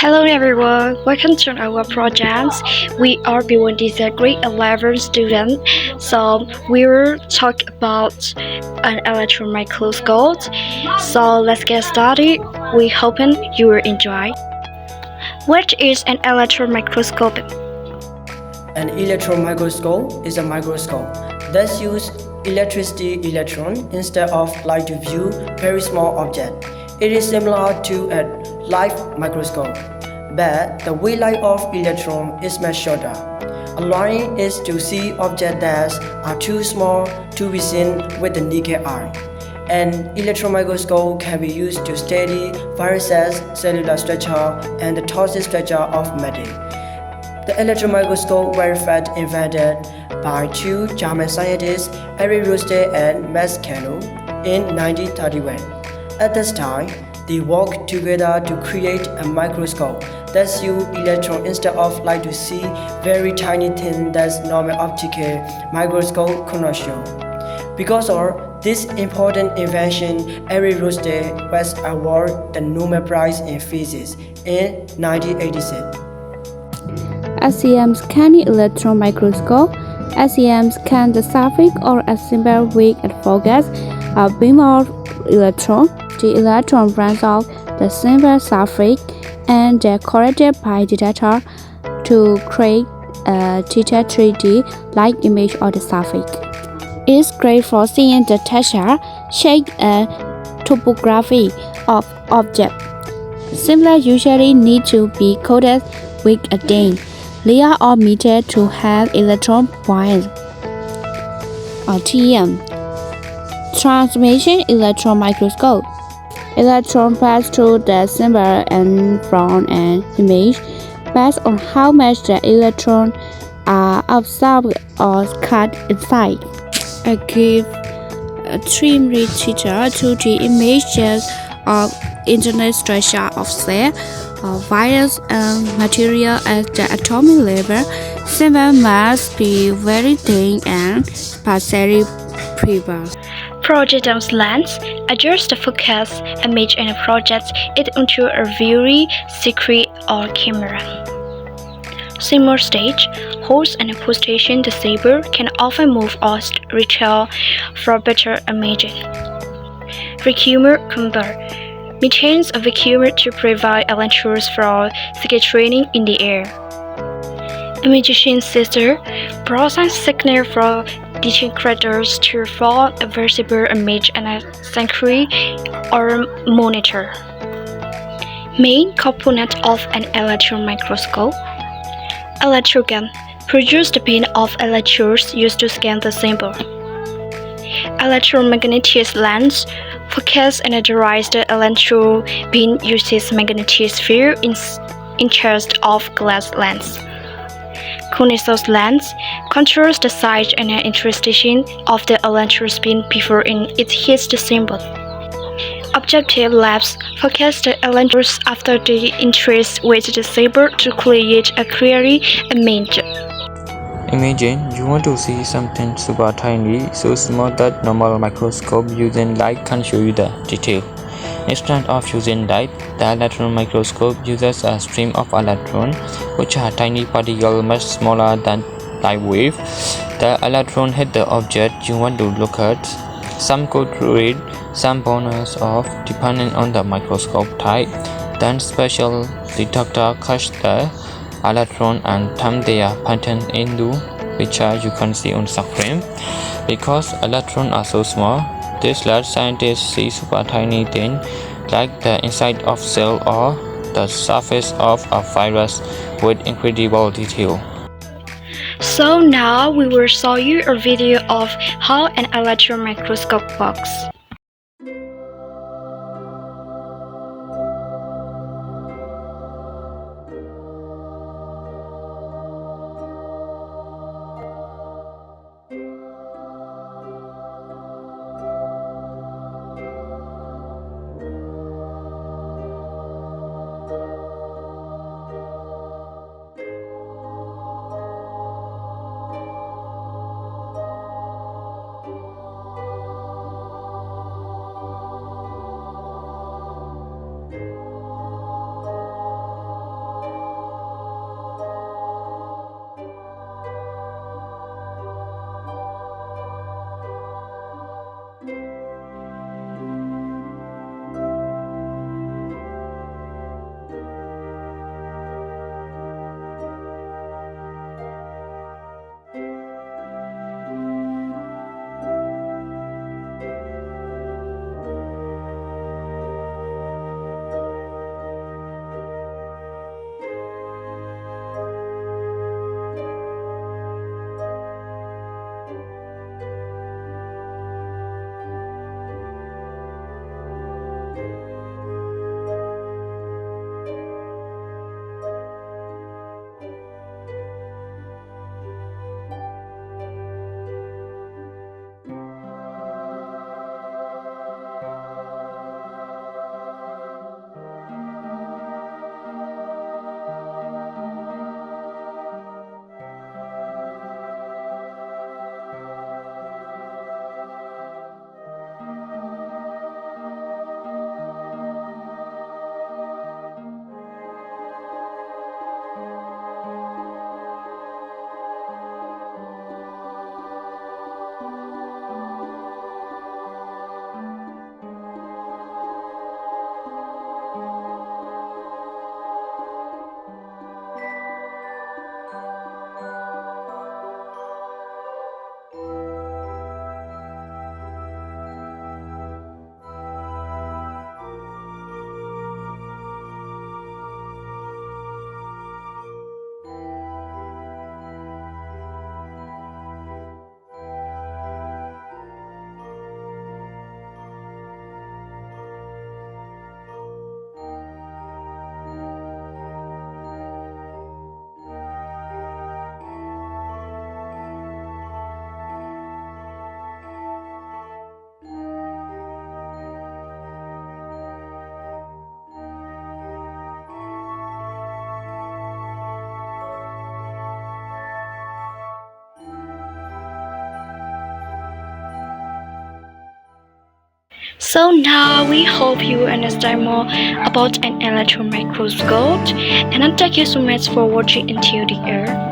Hello everyone, welcome to our project. We are building this grade 11 student, so we will talk about an electron microscope. So let's get started. We hope you will enjoy. What is an electron microscope? An electron microscope is a microscope that uses electricity electron instead of light to view very small objects. It is similar to a light microscope, but the wavelength of electron is much shorter, allowing it to see objects that are too small to be seen with the naked eye. An electron microscope can be used to study viruses, cellular structure, and the toxic structure of matter. The electron microscope was first invented by two German scientists, Eric Roste and Max Cano, in 1931. At this time, they worked together to create a microscope that uses electrons instead of light to see very tiny things that normal optical microscope cannot show. Because of this important invention, Eric Roste was awarded the Nobel Prize in Physics in 1986. SEM scanning electron microscope. SEM scans the surface or a simple weak and focus a beam of electron. The electron runs off the simple surface and is corrected by detector to create a theta 3D-like image of the surface. It's great for seeing the texture, shape, and topography of objects. Symbols usually need to be coated with a thin layer or metal to have electron points. TEM Transmission electron microscope. Electrons pass through the symbol and form an image based on how much the electrons are absorbed or cut inside. I give a trim-rate theta to the images of internal structure of cell, virus, and material at the atomic level. Symbol must be very thin and partially pure. Project lens adjusts the focus, image, and projects it into a very secret or camera. Similar stage, host and position the saber can often move or retract for better imaging. Vacuumer convert maintains a vacuum to prevent electrons from scattering in the air. Imaging sensor processes signal from detectors to form a visible image and a sensor or monitor. Main component of an electron microscope. Electrogram produce the beam of electrons used to scan the sample. Electromagnetic lens focus and derives the electron beam uses magnetic field instead of glass lens. Conical lens controls the size and intersection of the electron beam before it hits the sample. Objective labs focus the electrons after the interest with the saber to create a clear image. Imagine you want to see something super tiny, so small that normal microscope using light can't show you the detail. Instead of using light, the electron microscope uses a stream of electrons, which are tiny particles much smaller than light wave. The electron hit the object you want to look at. Some go through it, some bounce off, depending on the microscope type. Then special detector catch the electron and turn their pattern into picture you can see on screen. Because electrons are so small, this lets scientists see super tiny things like the inside of cell or the surface of a virus with incredible detail. So now we will show you a video of how an electron microscope works. So now we hope you understand more about an electron microscope, and thank you so much for watching until the end.